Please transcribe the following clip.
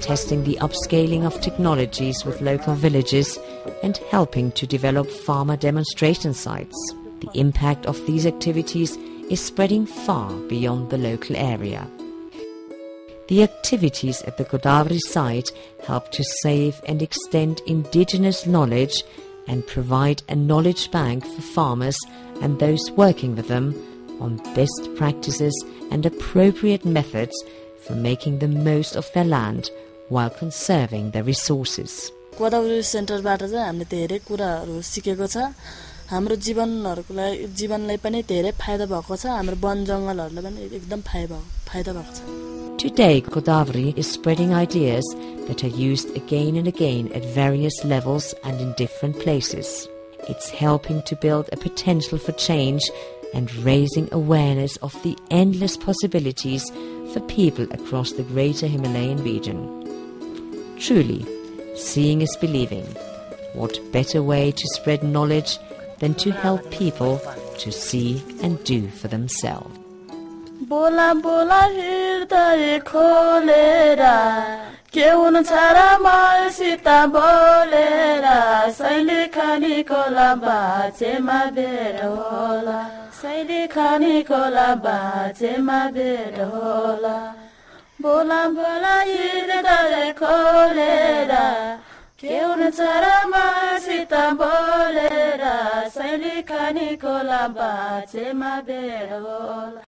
testing the upscaling of technologies with local villages and helping to develop farmer demonstration sites. The impact of these activities is spreading far beyond the local area. The activities at the Godavari site help to save and extend indigenous knowledge and provide a knowledge bank for farmers and those working with them on best practices and appropriate methods for making the most of their land while conserving their resources. Godavari सेन्टरबाट चाहिँ हामीले धेरै कुराहरू सिकेको छ. हाम्रो जीवनलाई पनि धेरै फाइदा भएको छ. हाम्रो वन जंगलहरुलाई पनि एकदम फाइदा भएको छ. Today, Godavari is spreading ideas that are used again and again at various levels and in different places. It's helping to build a potential for change and raising awareness of the endless possibilities for people across the greater Himalayan region. Truly, seeing is believing. What better way to spread knowledge than to help people to see and do for themselves? बोला बोला हृदय खोलेरा के हुन्छ र मसिता बोलेरा सैली खानी Cola बाचेमा भेट होला सैली खानी Cola बाचेमा भेट होला बोला बोला हृदय खोलेरा के हुन्छ र मसिता बोलेरा सैली खानी कोला बाचेमा भेट होला